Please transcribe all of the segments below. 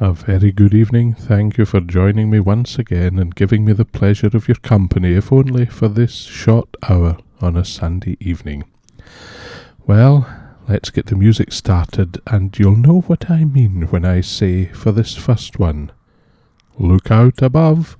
A very good evening. Thank you for joining me once again and giving me the pleasure of your company, if only for this short hour on a Sunday evening. Well, let's get the music started, and you'll know what I mean when I say, for this first one, look out above.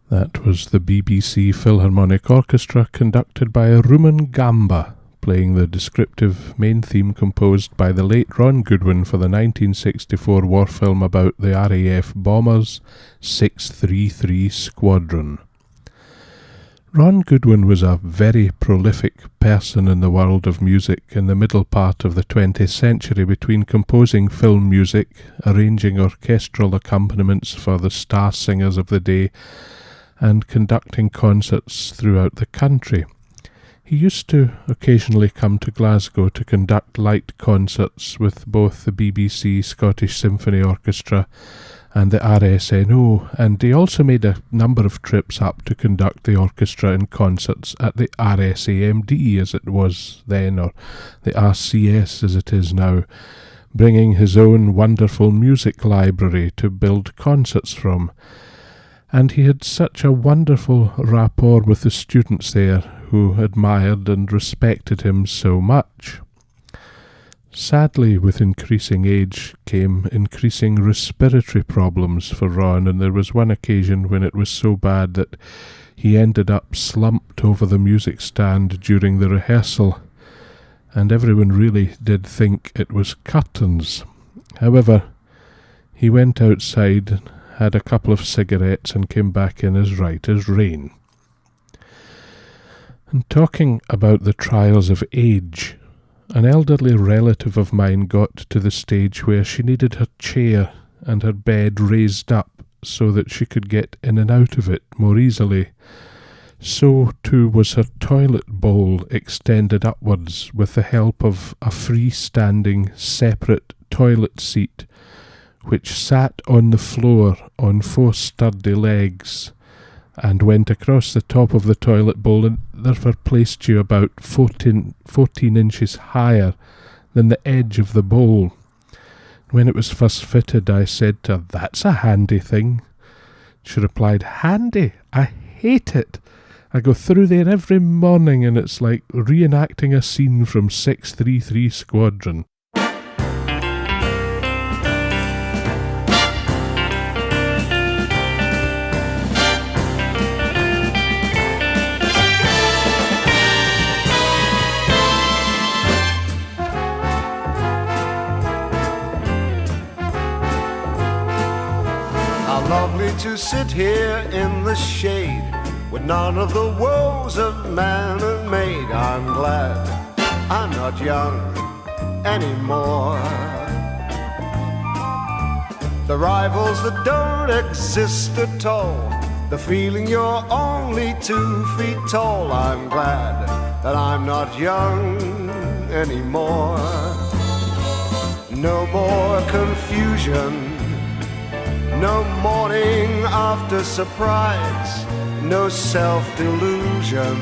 That was the BBC Philharmonic Orchestra conducted by Rumen Gamba, playing the descriptive main theme composed by the late Ron Goodwin for the 1964 war film about the RAF bombers 633 Squadron. Ron Goodwin was a very prolific person in the world of music in the middle part of the 20th century, between composing film music, arranging orchestral accompaniments for the star singers of the day, and conducting concerts throughout the country. He used to occasionally come to Glasgow to conduct light concerts with both the BBC Scottish Symphony Orchestra and the RSNO, and he also made a number of trips up to conduct the orchestra in concerts at the RSAMD, as it was then, or the RCS as it is now, bringing his own wonderful music library to build concerts from. And he had such a wonderful rapport with the students there, who admired and respected him so much. Sadly, with increasing age came increasing respiratory problems for Ron, and there was one occasion when it was so bad that he ended up slumped over the music stand during the rehearsal, and everyone really did think it was curtains. However, he went outside, had a couple of cigarettes, and came back in as right as rain. And talking about the trials of age, an elderly relative of mine got to the stage where she needed her chair and her bed raised up so that she could get in and out of it more easily. So too was her toilet bowl extended upwards with the help of a freestanding separate toilet seat, which sat on the floor on 4 sturdy legs and went across the top of the toilet bowl and therefore placed you about 14 inches higher than the edge of the bowl. When it was first fitted, I said to her, "That's a handy thing." She replied, "Handy? I hate it. I go through there every morning and it's like reenacting a scene from 633 Squadron." How lovely to sit here in the shade with none of the woes of man and maid. I'm glad I'm not young anymore. The rivals that don't exist at all, the feeling you're only 2 feet tall. I'm glad that I'm not young anymore. No more confusion, no morning after surprise, no self-delusion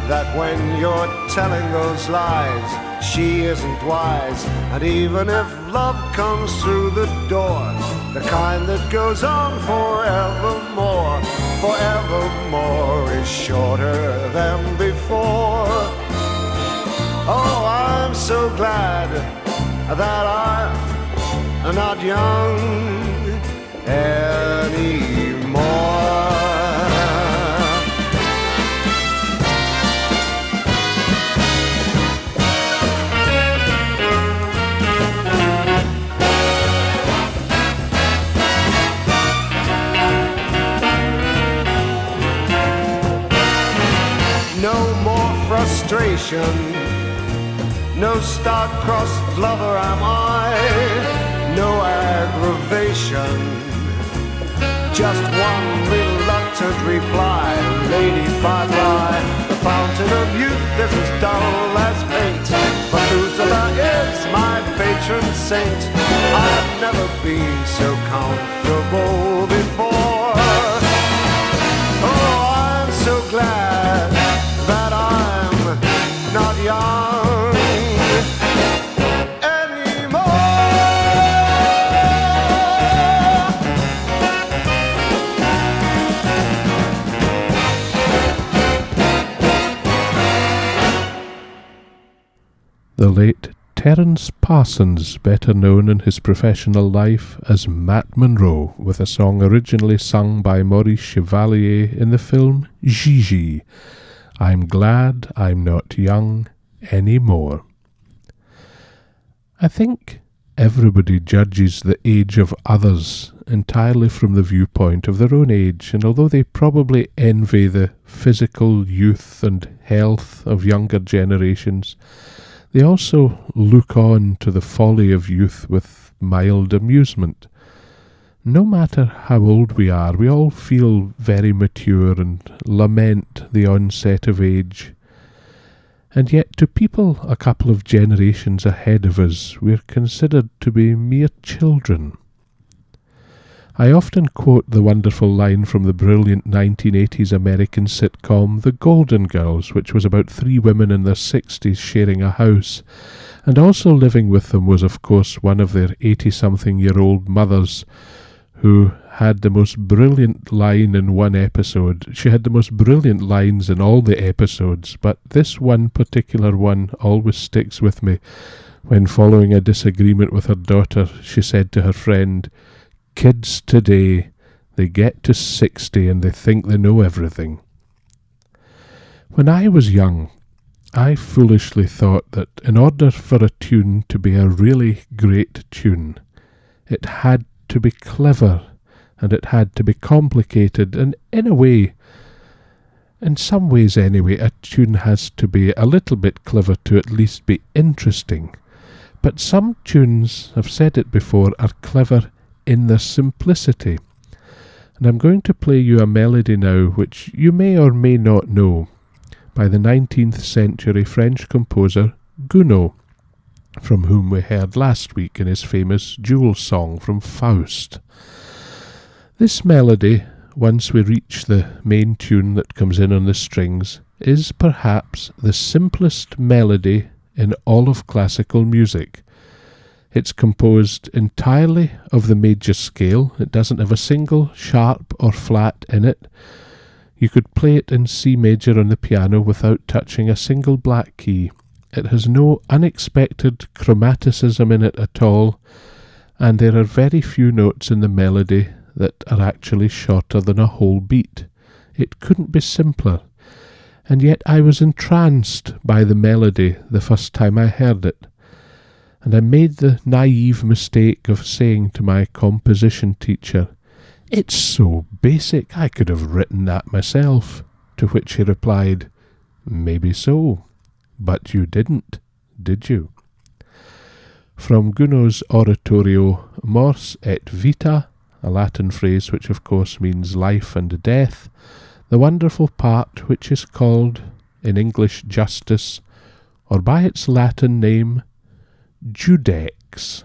that when you're telling those lies, she isn't wise. And even if love comes through the door, the kind that goes on forevermore, forevermore is shorter than before. Oh, I'm so glad that I'm not young anymore. No more frustration, no star-crossed lover am I, no aggravation, just one reluctant reply. Lady, bye-bye, the fountain of youth is as dull as paint. Methuselah is my patron saint. I've never been so comfortable before. Oh, I'm so glad that I'm not young anymore. The late Terence Parsons, better known in his professional life as Matt Monro, with a song originally sung by Maurice Chevalier in the film Gigi, I'm Glad I'm Not Young Anymore. I think everybody judges the age of others entirely from the viewpoint of their own age, and although they probably envy the physical youth and health of younger generations, they also look on to the folly of youth with mild amusement. No matter how old we are, we all feel very mature and lament the onset of age. And yet to people a couple of generations ahead of us, we're considered to be mere children. I often quote the wonderful line from the brilliant 1980s American sitcom The Golden Girls, which was about 3 women in their 60s sharing a house, and also living with them was of course one of their 80-something-year-old mothers, who had the most brilliant line in one episode. She had the most brilliant lines in all the episodes, but this one particular one always sticks with me. When following a disagreement with her daughter, she said to her friend, "Kids today, they get to 60 and they think they know everything." When I was young, I foolishly thought that in order for a tune to be a really great tune, it had to be clever and it had to be complicated, and in a way, in some ways anyway, a tune has to be a little bit clever to at least be interesting. But some tunes, I've said it before, are clever in their simplicity. And I'm going to play you a melody now which you may or may not know, by the 19th century French composer Gounod, from whom we heard last week in his famous Jewel song from Faust. This melody, once we reach the main tune that comes in on the strings, is perhaps the simplest melody in all of classical music. It's composed entirely of the major scale. It doesn't have a single sharp or flat in it. You could play it in C major on the piano without touching a single black key. It has no unexpected chromaticism in it at all, and there are very few notes in the melody that are actually shorter than a whole beat. It couldn't be simpler, and yet I was entranced by the melody the first time I heard it, and I made the naive mistake of saying to my composition teacher, "It's so basic, I could have written that myself," to which he replied, "Maybe so, but you didn't, did you?" From Gounod's oratorio Mors et Vita, a Latin phrase which of course means life and death, the wonderful part which is called, in English justice, or by its Latin name, Judex.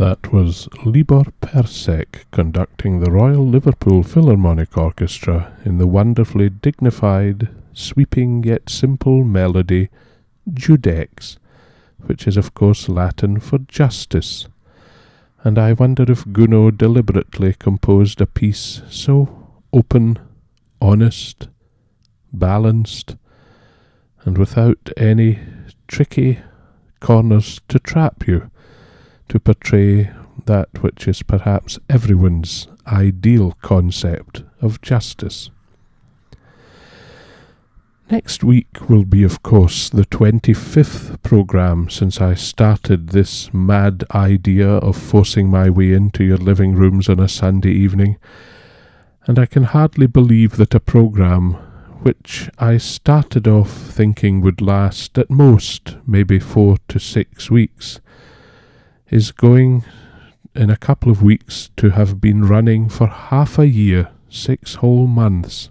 That was Libor Persek conducting the Royal Liverpool Philharmonic Orchestra in the wonderfully dignified, sweeping yet simple melody Judex, which is of course Latin for justice. And I wonder if Gounod deliberately composed a piece so open, honest, balanced, and without any tricky corners to trap you, to portray that which is perhaps everyone's ideal concept of justice. Next week will be, of course, the 25th programme since I started this mad idea of forcing my way into your living rooms on a Sunday evening, and I can hardly believe that a programme which I started off thinking would last at most maybe 4 to 6 weeks is going in a couple of weeks to have been running for half a year, 6 whole months.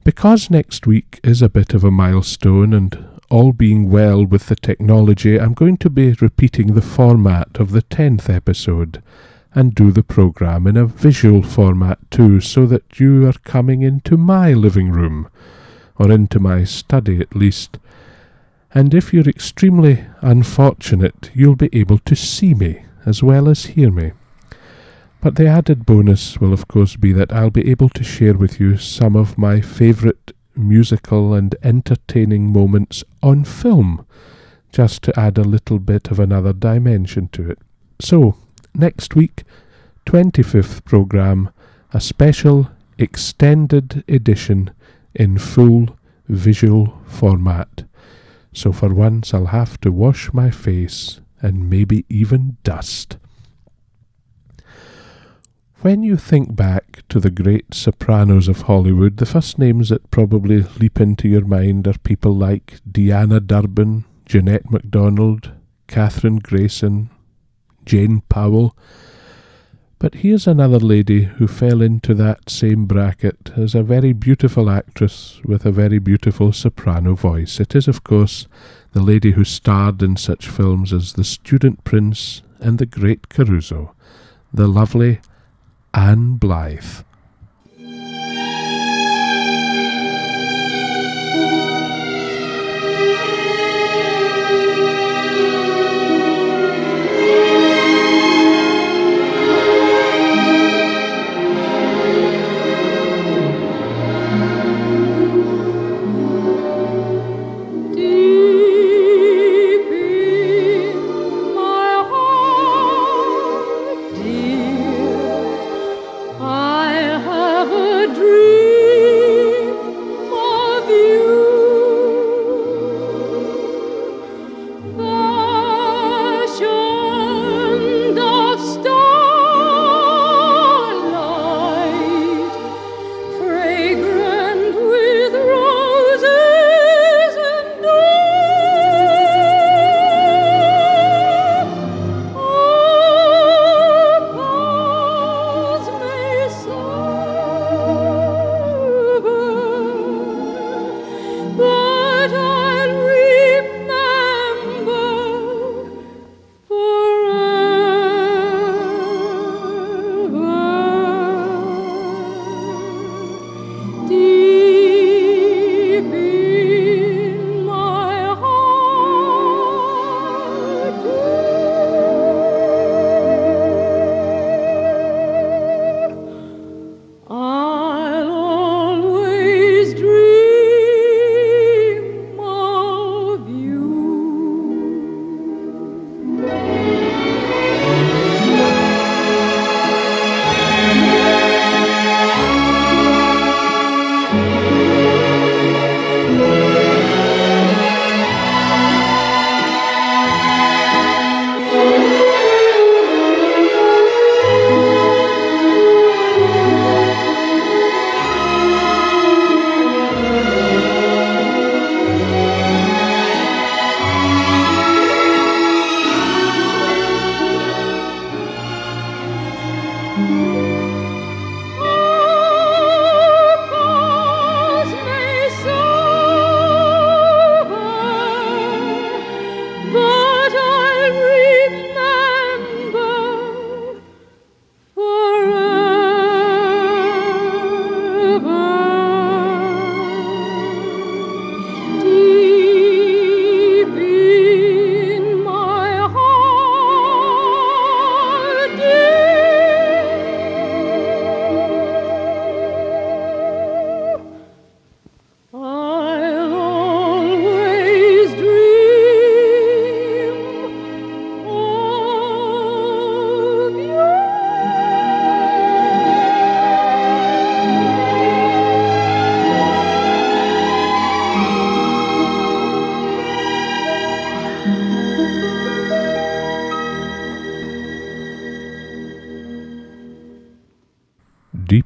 Because next week is a bit of a milestone, and all being well with the technology, I'm going to be repeating the format of the 10th episode and do the programme in a visual format too, so that you are coming into my living room, or into my study at least. And if you're extremely unfortunate, you'll be able to see me as well as hear me. But the added bonus will of course be that I'll be able to share with you some of my favourite musical and entertaining moments on film, just to add a little bit of another dimension to it. So, next week, 25th programme, a special extended edition in full visual format. So for once I'll have to wash my face and maybe even dust. When you think back to the great sopranos of Hollywood, the first names that probably leap into your mind are people like Deanna Durbin, Jeanette MacDonald, Catherine Grayson, Jane Powell. But here's another lady who fell into that same bracket as a very beautiful actress with a very beautiful soprano voice. It is, of course, the lady who starred in such films as The Student Prince and The Great Caruso, the lovely Anne Blythe. I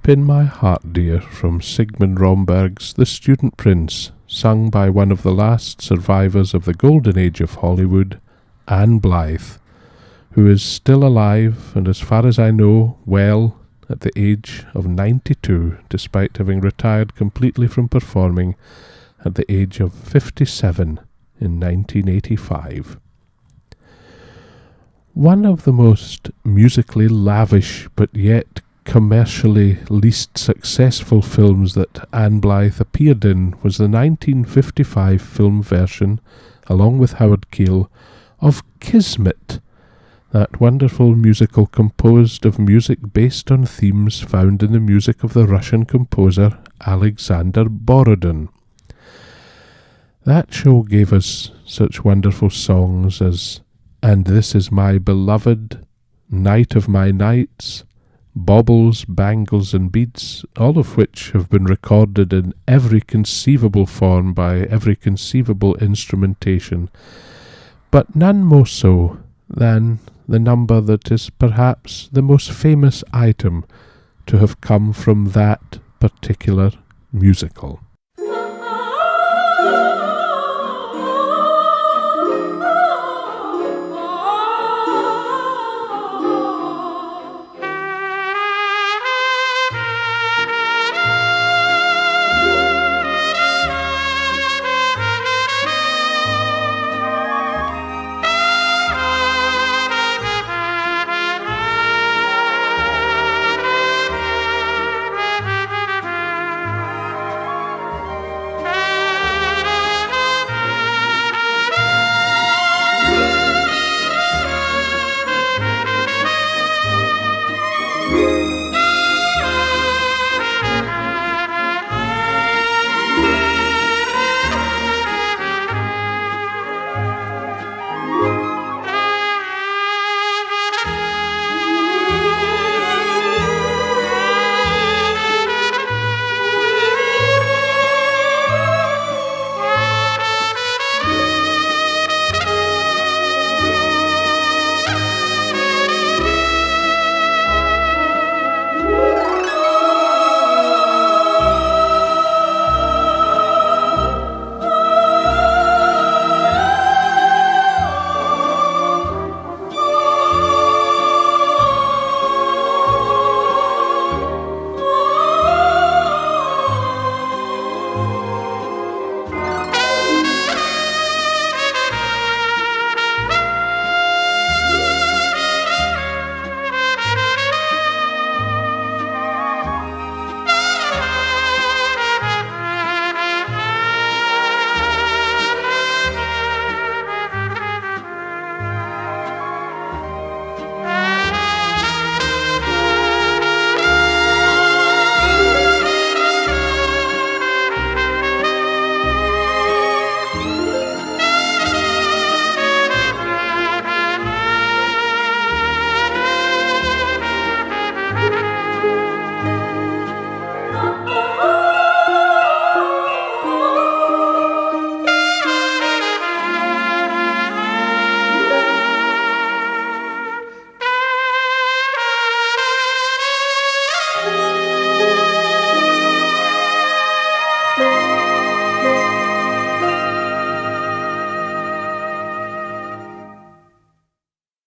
Deep in My Heart, Dear, from Sigmund Romberg's The Student Prince, sung by one of the last survivors of the golden age of Hollywood, Anne Blyth, who is still alive and, as far as I know, well at the age of 92, despite having retired completely from performing at the age of 57 in 1985. One of the most musically lavish but yet commercially least successful films that Anne Blyth appeared in was the 1955 film version, along with Howard Keel, of Kismet, that wonderful musical composed of music based on themes found in the music of the Russian composer Alexander Borodin. That show gave us such wonderful songs as And This Is My Beloved, Night of My Nights, Baubles, Bangles and Beads, all of which have been recorded in every conceivable form by every conceivable instrumentation, but none more so than the number that is perhaps the most famous item to have come from that particular musical.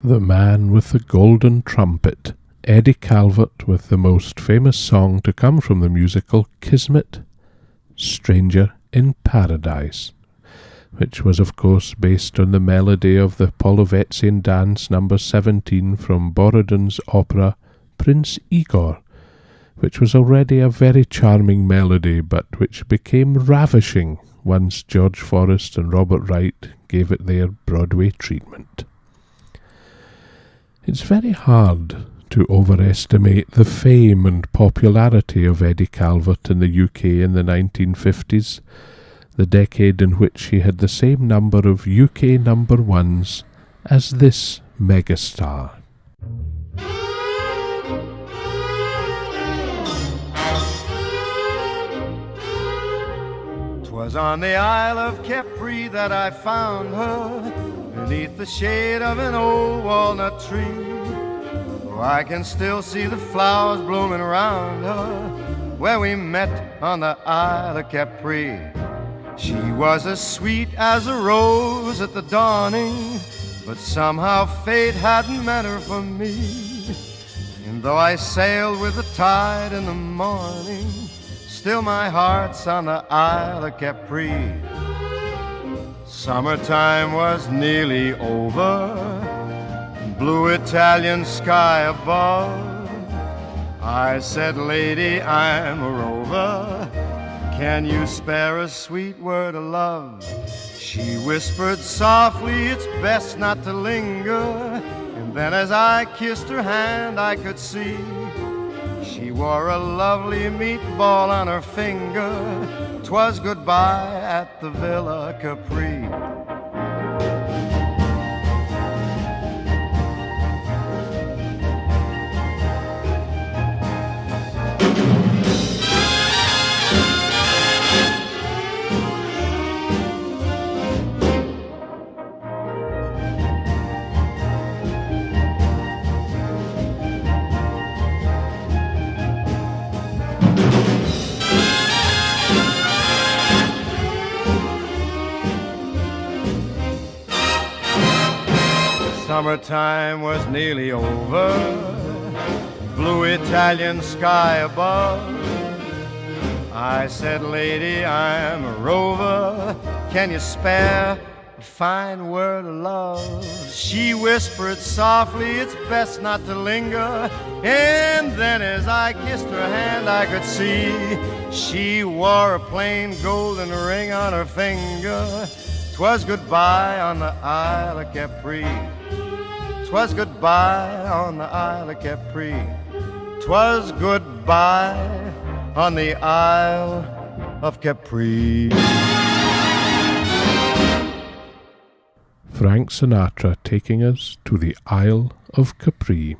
The Man with the Golden Trumpet, Eddie Calvert, with the most famous song to come from the musical Kismet, Stranger in Paradise, which was of course based on the melody of the Polovetzian dance number 17 from Borodin's opera Prince Igor, which was already a very charming melody, but which became ravishing once George Forrest and Robert Wright gave it their Broadway treatment. It's very hard to overestimate the fame and popularity of Eddie Calvert in the UK in the 1950s, the decade in which he had the same number of UK number ones as this megastar. 'Twas on the Isle of Capri that I found her, beneath the shade of an old walnut tree. I can still see the flowers blooming around her where we met on the Isle of Capri. She was as sweet as a rose at the dawning, but somehow fate hadn't meant her for me. And though I sailed with the tide in the morning, still my heart's on the Isle of Capri. Summertime was nearly over, blue Italian sky above. I said, lady, I'm a rover, can you spare a sweet word of love? She whispered softly, it's best not to linger. And then as I kissed her hand, I could see she wore a lovely meatball on her finger. 'Twas goodbye at the Villa Capri. Summertime was nearly over, blue Italian sky above. I said, lady, I'm a rover, can you spare a fine word of love? She whispered softly, it's best not to linger. And then as I kissed her hand, I could see she wore a plain golden ring on her finger. 'Twas goodbye on the Isle of Capri. 'Twas goodbye on the Isle of Capri. 'Twas goodbye on the Isle of Capri. Frank Sinatra taking us to the Isle of Capri.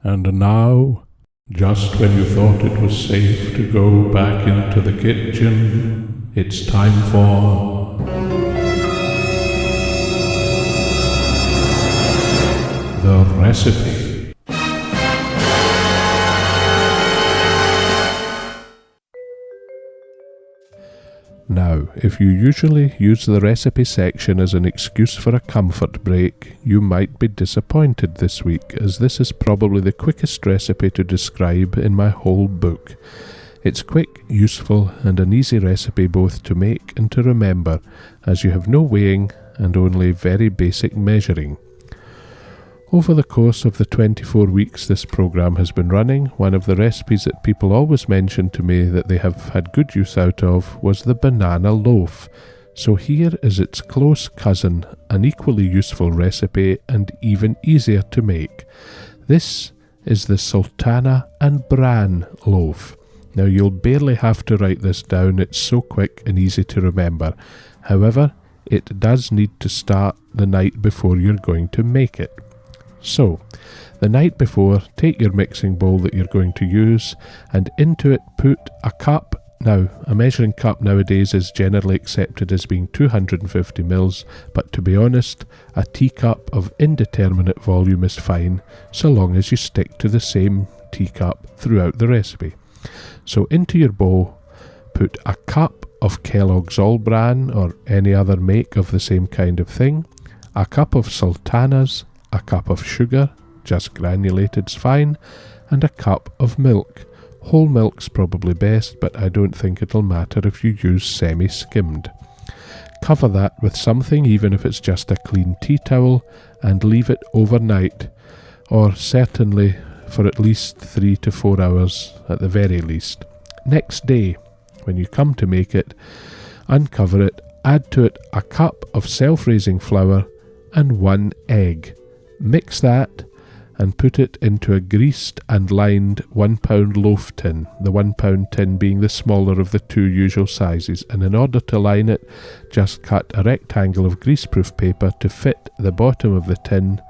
And now, just when you thought it was safe to go back into the kitchen, it's time for the recipe. Now, if you usually use the recipe section as an excuse for a comfort break, you might be disappointed this week, as this is probably the quickest recipe to describe in my whole book. It's quick, useful, and an easy recipe both to make and to remember, as you have no weighing and only very basic measuring. Over the course of the 24 weeks this program has been running, one of the recipes that people always mention to me that they have had good use out of was the banana loaf. So here is its close cousin, an equally useful recipe and even easier to make. This is the sultana and bran loaf. Now you'll barely have to write this down, it's so quick and easy to remember. However, it does need to start the night before you're going to make it. So, the night before, take your mixing bowl that you're going to use and into it put a cup. Now, a measuring cup nowadays is generally accepted as being 250 ml, but to be honest, a teacup of indeterminate volume is fine, so long as you stick to the same teacup throughout the recipe. So into your bowl, put a cup of Kellogg's All Bran or any other make of the same kind of thing, a cup of sultanas, a cup of sugar, just granulated's fine, and a cup of milk. Whole milk's probably best, but I don't think it'll matter if you use semi-skimmed. Cover that with something, even if it's just a clean tea towel, and leave it overnight, or certainly for at least 3 to 4 hours at the very least. Next day, when you come to make it, uncover it, add to it a cup of self-raising flour and 1 egg. Mix that and put it into a greased and lined 1 pound loaf tin, the 1 pound tin being the smaller of the two usual sizes, and in order to line it, just cut a rectangle of greaseproof paper to fit the bottom of the tin,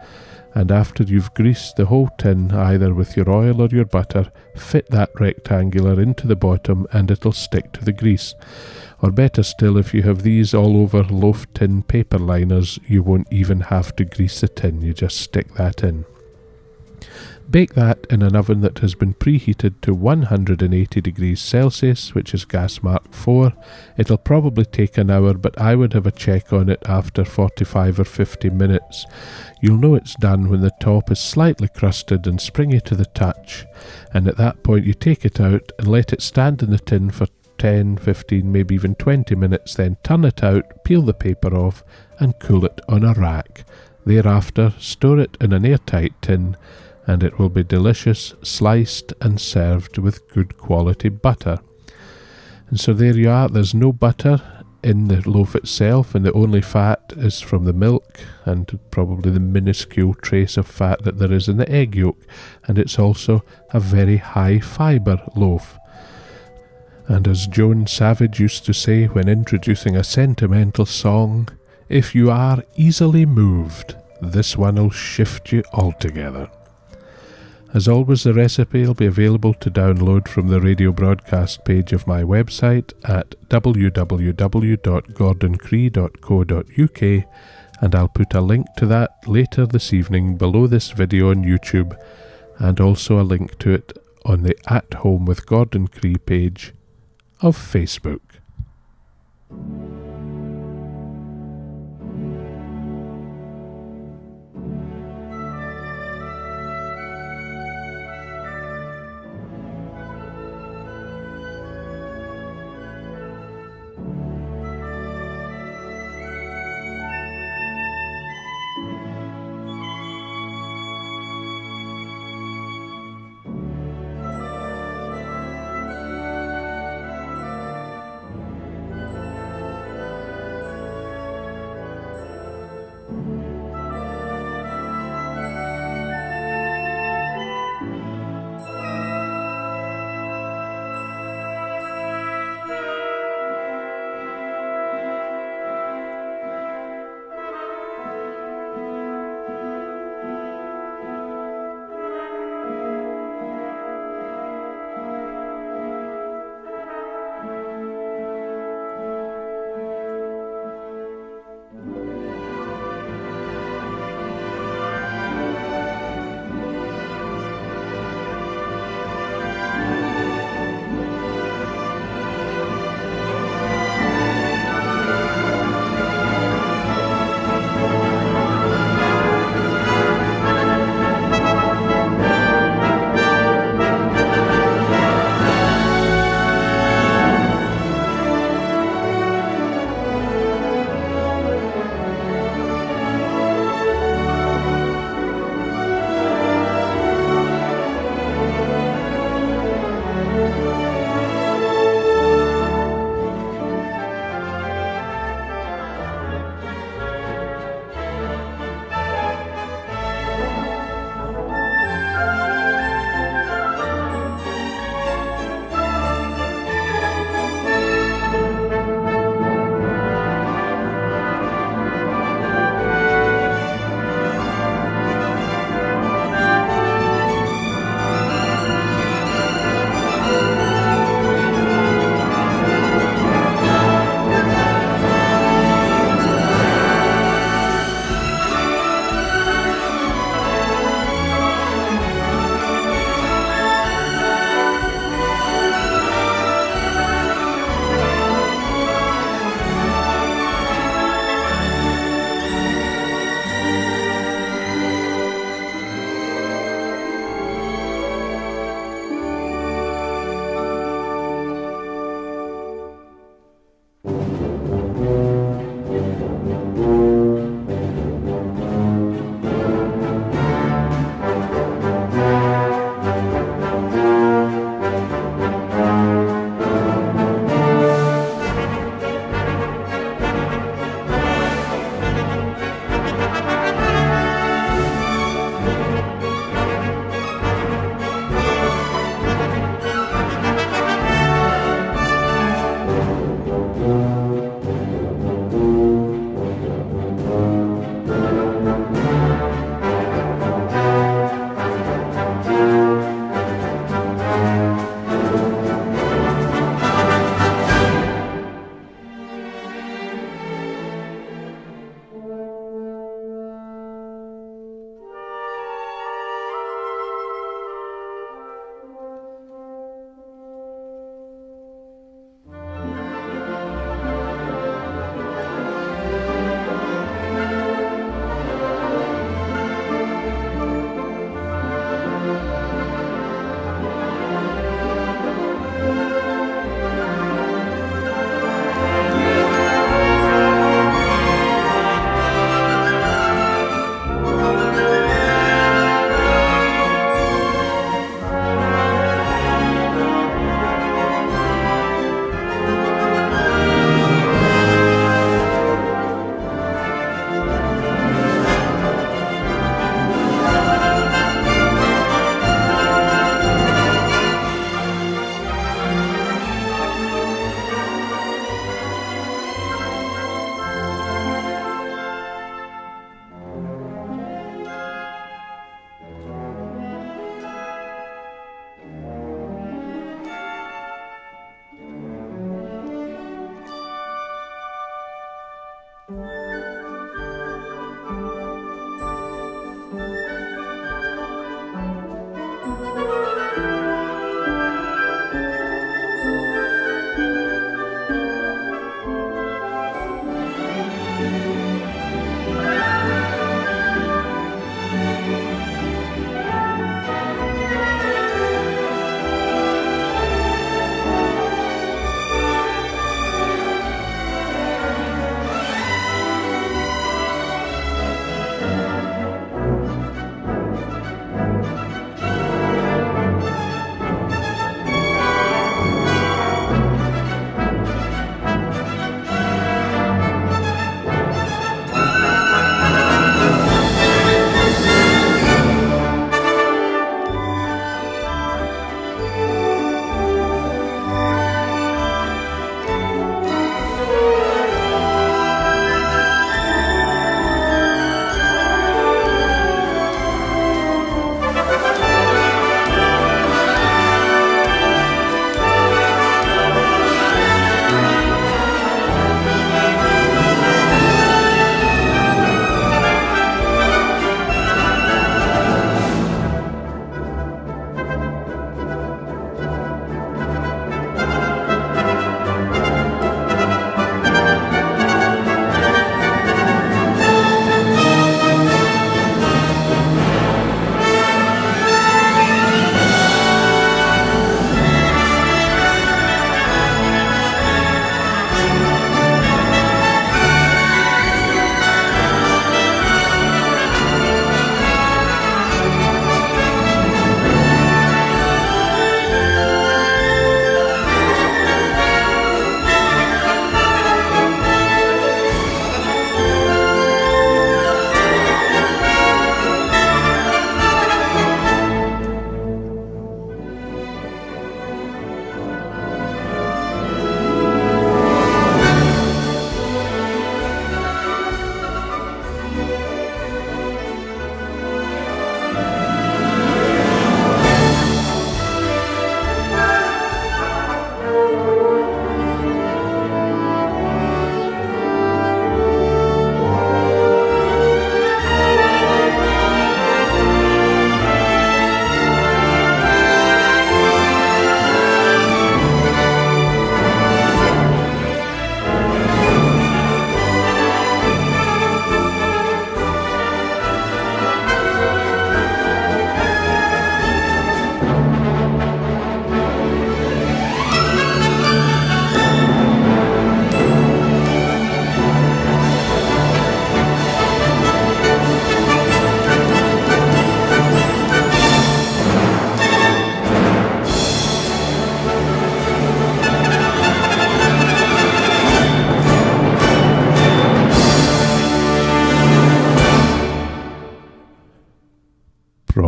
and after you've greased the whole tin either with your oil or your butter, fit that rectangular into the bottom and it'll stick to the grease. Or better still, if you have these all over loaf tin paper liners, you won't even have to grease the tin, you just stick that in. Bake that in an oven that has been preheated to 180 degrees Celsius, which is gas mark 4. It'll probably take an hour, but I would have a check on it after 45 or 50 minutes. You'll know it's done when the top is slightly crusted and springy to the touch, and at that point you take it out and let it stand in the tin for 10, 15, maybe even 20 minutes, then turn it out, peel the paper off and cool it on a rack. Thereafter, store it in an airtight tin, and it will be delicious, sliced and served with good quality butter. And so there you are. There's no butter in the loaf itself, and the only fat is from the milk and probably the minuscule trace of fat that there is in the egg yolk, and it's also a very high fibre loaf. And as Joan Savage used to say when introducing a sentimental song, if you are easily moved, this one'll shift you altogether. As always, the recipe will be available to download from the radio broadcast page of my website at www.gordoncree.co.uk, and I'll put a link to that later this evening below this video on YouTube, and also a link to it on the At Home with Gordon Cree page of Facebook.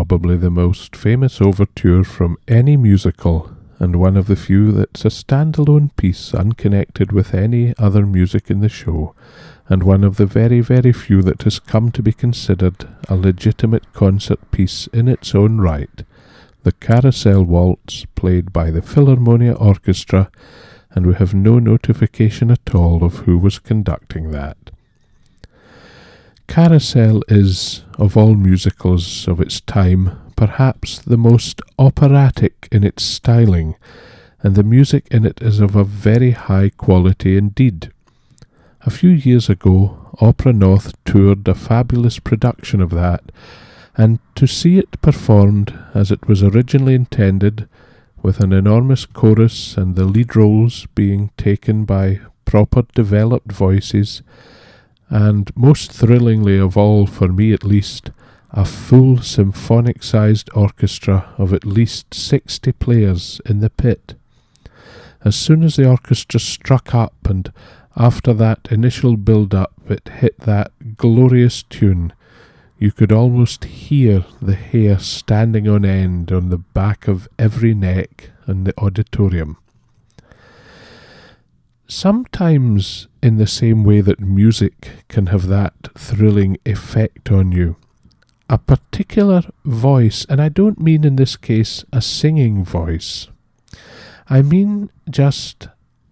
probably the most famous overture from any musical, and one of the few that's a standalone piece unconnected with any other music in the show, and one of the very, very few that has come to be considered a legitimate concert piece in its own right, the Carousel Waltz, played by the Philharmonia Orchestra, and we have no notification at all of who was conducting that. Carousel is, of all musicals of its time, perhaps the most operatic in its styling, and the music in it is of a very high quality indeed. A few years ago, Opera North toured a fabulous production of that, and to see it performed as it was originally intended, with an enormous chorus and the lead roles being taken by proper developed voices, and most thrillingly of all, for me at least, a full symphonic-sized orchestra of at least 60 players in the pit. As soon as the orchestra struck up, and after that initial build-up it hit that glorious tune, you could almost hear the hair standing on end on the back of every neck in the auditorium. Sometimes, in the same way that music can have that thrilling effect on you, a particular voice, and I don't mean in this case a singing voice, I mean just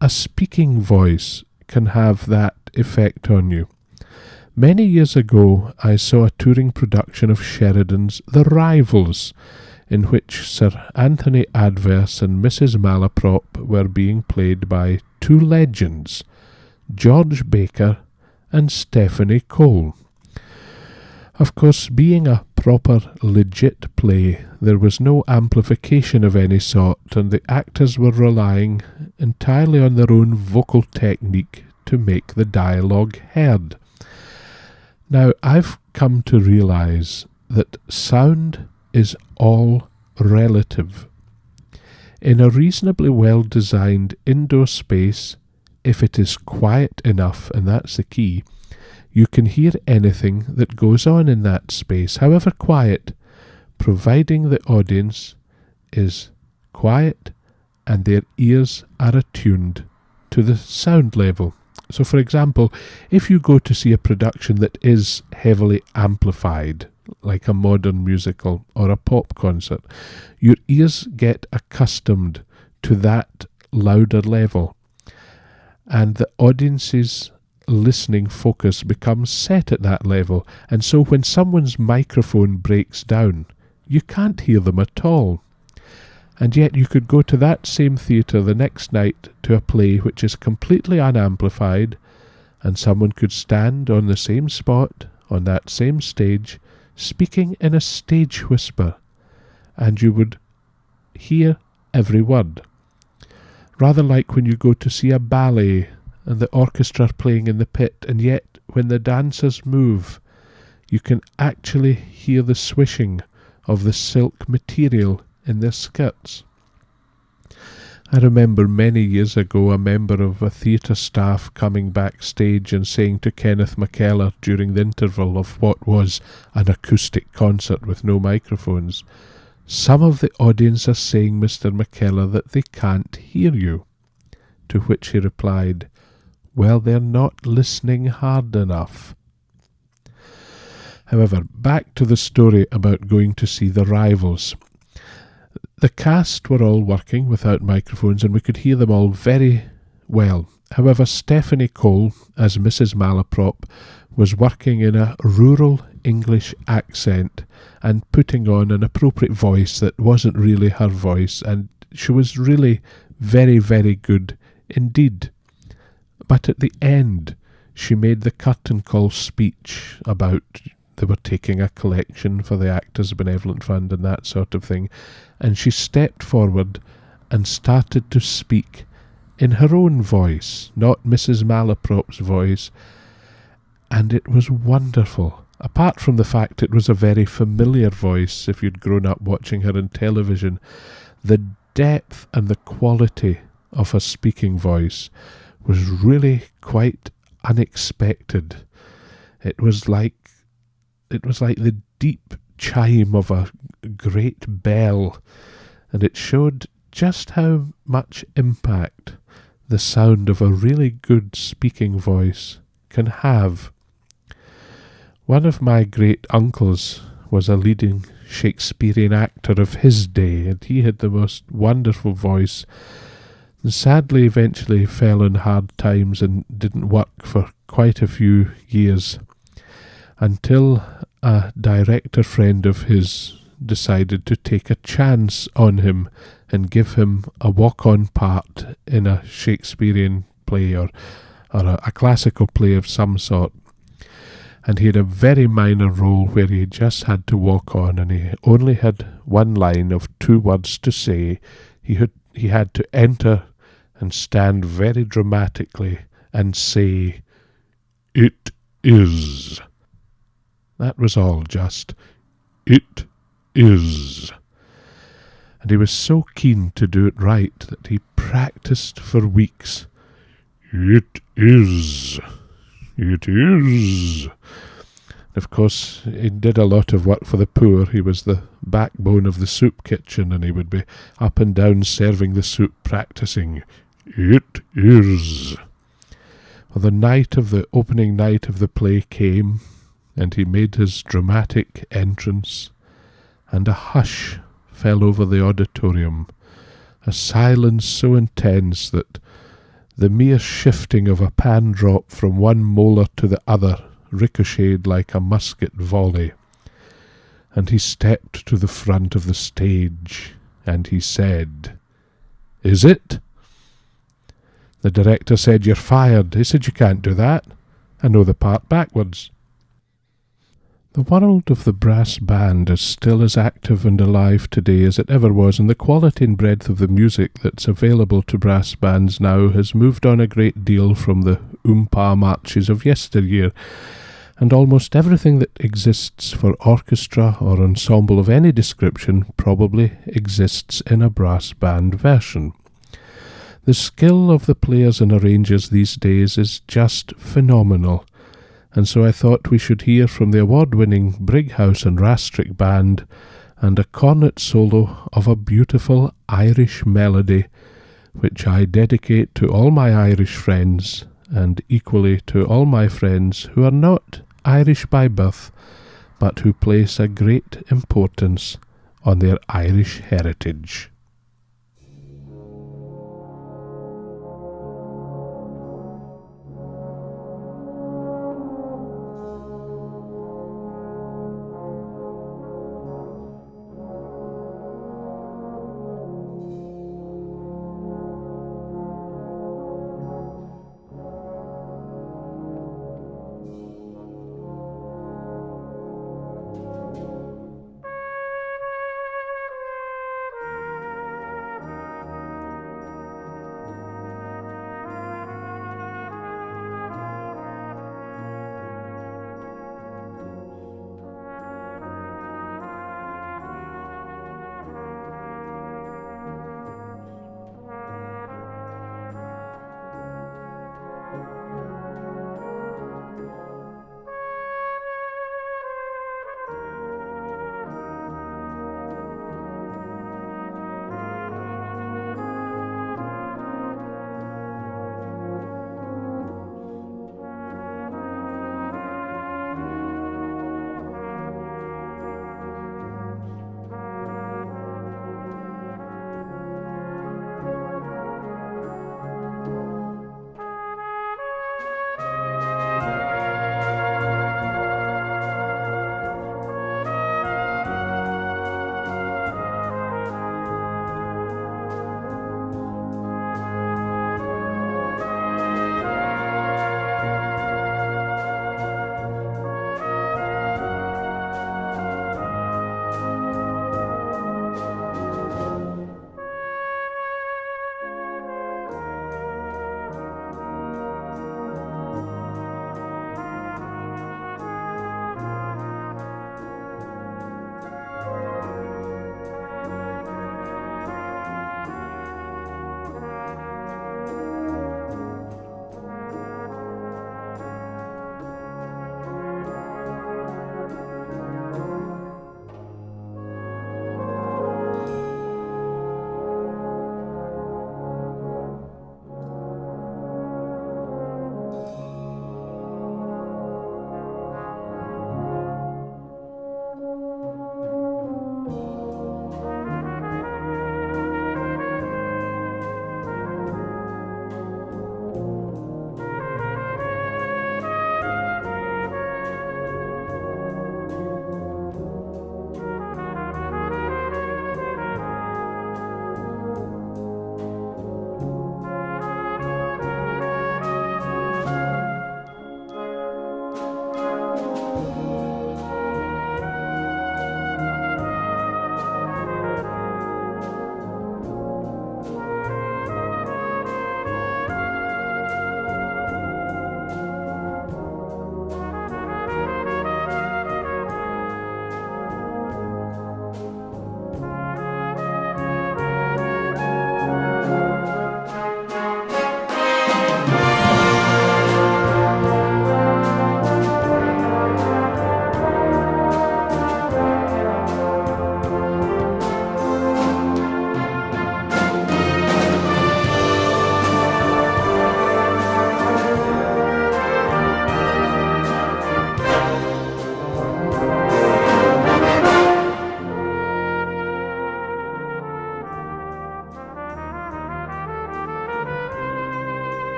a speaking voice, can have that effect on you. Many years ago I saw a touring production of Sheridan's The Rivals, in which Sir Anthony Adverse and Mrs. Malaprop were being played by two legends, George Baker and Stephanie Cole. Of course, being a proper legit play, there was no amplification of any sort, and the actors were relying entirely on their own vocal technique to make the dialogue heard. Now, I've come to realise that sound is all relative. In a reasonably well-designed indoor space, if it is quiet enough, and that's the key, you can hear anything that goes on in that space, however quiet, providing the audience is quiet and their ears are attuned to the sound level. So, for example, if you go to see a production that is heavily amplified, like a modern musical or a pop concert, your ears get accustomed to that louder level, and the audience's listening focus becomes set at that level, and so when someone's microphone breaks down, you can't hear them at all. And yet you could go to that same theatre the next night to a play which is completely unamplified, and someone could stand on the same spot, on that same stage, speaking in a stage whisper, and you would hear every word. Rather like when you go to see a ballet and the orchestra are playing in the pit, and yet when the dancers move, you can actually hear the swishing of the silk material in their skirts. I remember many years ago a member of a theatre staff coming backstage and saying to Kenneth McKellar during the interval of what was an acoustic concert with no microphones, "Some of the audience are saying, Mr. McKellar, that they can't hear you." To which he replied, "Well, they're not listening hard enough." However, back to the story about going to see The Rivals. The cast were all working without microphones, and we could hear them all very well. However, Stephanie Cole, as Mrs. Malaprop, was working in a rural English accent and putting on an appropriate voice that wasn't really her voice, and she was really very, very good indeed. But at the end, she made the curtain call speech about they were taking a collection for the Actors' Benevolent Fund and that sort of thing, and she stepped forward and started to speak in her own voice, not Mrs. Malaprop's voice, and it was wonderful. Apart from the fact it was a very familiar voice if you'd grown up watching her on television, the depth and the quality of her speaking voice was really quite unexpected. It was like the deep chime of a great bell, and it showed just how much impact the sound of a really good speaking voice can have. One of my great uncles was a leading Shakespearean actor of his day, and he had the most wonderful voice, and sadly eventually fell in hard times and didn't work for quite a few years, until a director friend of his decided to take a chance on him and give him a walk-on part in a Shakespearean play or a classical play of some sort. And he had a very minor role where he just had to walk on, and he only had one line of 2 words to say. He had to enter and stand very dramatically and say, "It is." That was all, just, "It is." And he was so keen to do it right that he practiced for weeks. "It is. It is." Of course, he did a lot of work for the poor. He was the backbone of the soup kitchen, and he would be up and down serving the soup, practicing, "It is." Well, the opening night of the play came, and he made his dramatic entrance, and a hush fell over the auditorium, a silence so intense that the mere shifting of a pan drop from one molar to the other ricocheted like a musket volley. And he stepped to the front of the stage, and he said, "Is it?" The director said, "You're fired." He said, "You can't do that. I know the part backwards." The world of the brass band is still as active and alive today as it ever was, and the quality and breadth of the music that's available to brass bands now has moved on a great deal from the oompa marches of yesteryear, and almost everything that exists for orchestra or ensemble of any description probably exists in a brass band version. The skill of the players and arrangers these days is just phenomenal, and so I thought we should hear from the award-winning Brighouse and Rastrick Band and a cornet solo of a beautiful Irish melody, which I dedicate to all my Irish friends, and equally to all my friends who are not Irish by birth, but who place a great importance on their Irish heritage.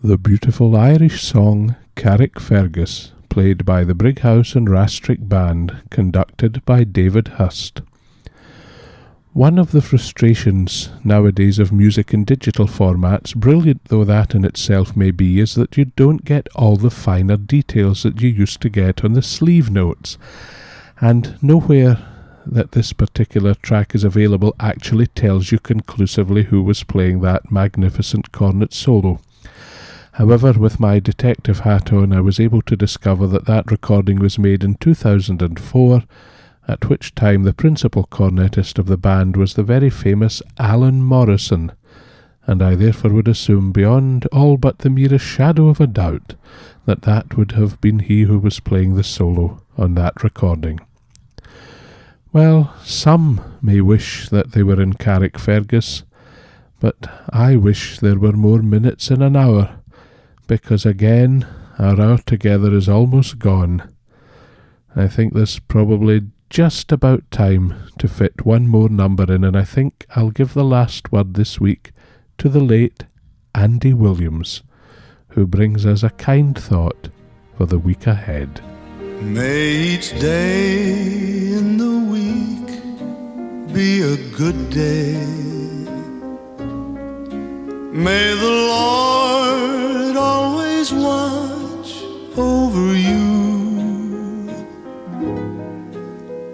the beautiful Irish song Carrickfergus, played by the Brighouse and Rastrick Band, conducted by David Hust. One of the frustrations nowadays of music in digital formats, brilliant though that in itself may be, is that you don't get all the finer details that you used to get on the sleeve notes. And nowhere that this particular track is available actually tells you conclusively who was playing that magnificent cornet solo. However, with my detective hat on, I was able to discover that that recording was made in 2004, at which time the principal cornetist of the band was the very famous Alan Morrison, and I therefore would assume beyond all but the merest shadow of a doubt that that would have been he who was playing the solo on that recording. Well, some may wish that they were in Carrickfergus, but I wish there were more minutes in an hour, because again, our hour together is almost gone. I think there's probably just about time to fit one more number in, and I think I'll give the last word this week to the late Andy Williams, who brings us a kind thought for the week ahead. May each day in the week be a good day. May the Lord always watch over you,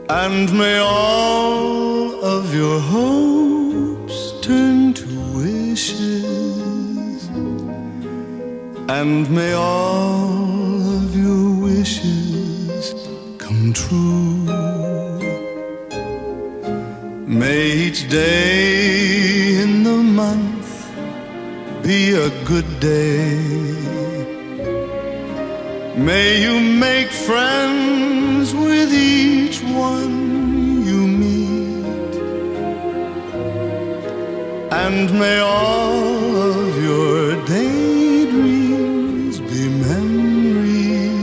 and may all of your hopes turn to wishes, and may all of your wishes come true. May each day in the month be a good day. May you make friends with each one you meet, and may all of your daydreams be memories,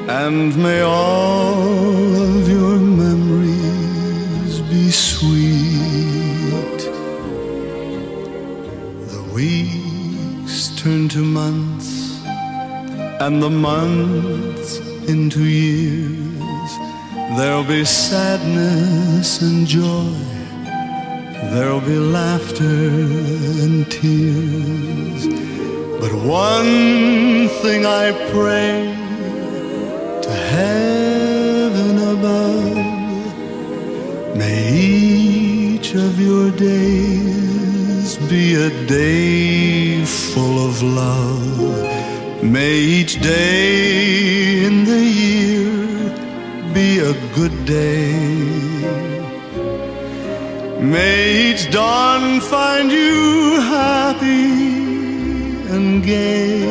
and may all of your memories be sweet. The weeks turn to months, and the months into years. There'll be sadness and joy, there'll be laughter and tears. But one thing I pray to heaven above, may each of your days be a day full of love. May each day in the year be a good day. May each dawn find you happy and gay,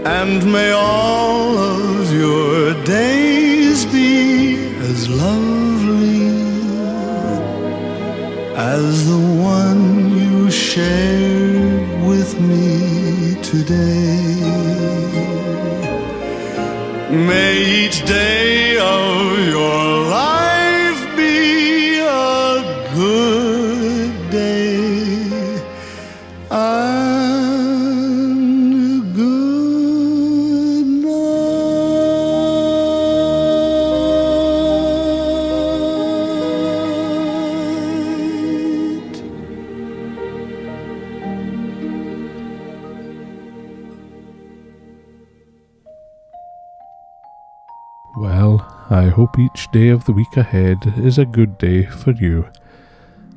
and may all of your days be as lovely as the one you shared with me today. May each day of your life be a good day and a good night. Well, I hope each day of the week ahead is a good day for you,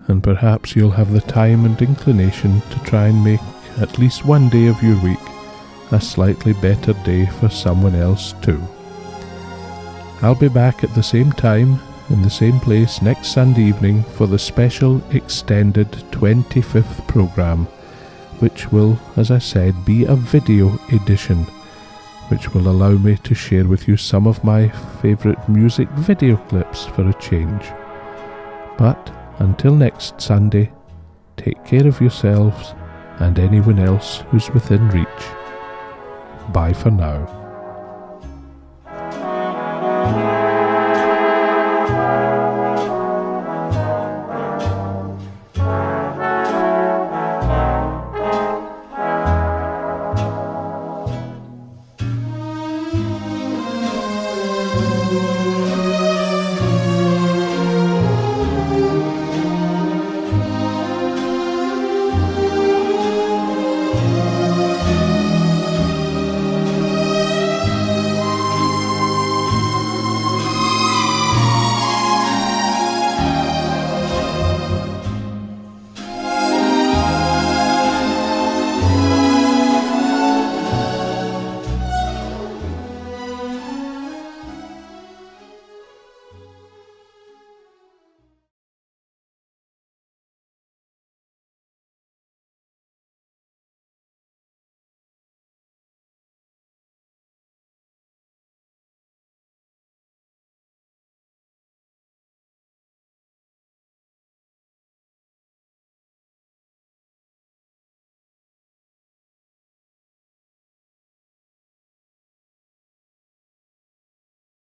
and perhaps you'll have the time and inclination to try and make at least one day of your week a slightly better day for someone else too. I'll be back at the same time in the same place next Sunday evening for the special extended 25th programme, which will, as I said, be a video edition, which will allow me to share with you some of my favourite music video clips for a change. But until next Sunday, take care of yourselves and anyone else who's within reach. Bye for now.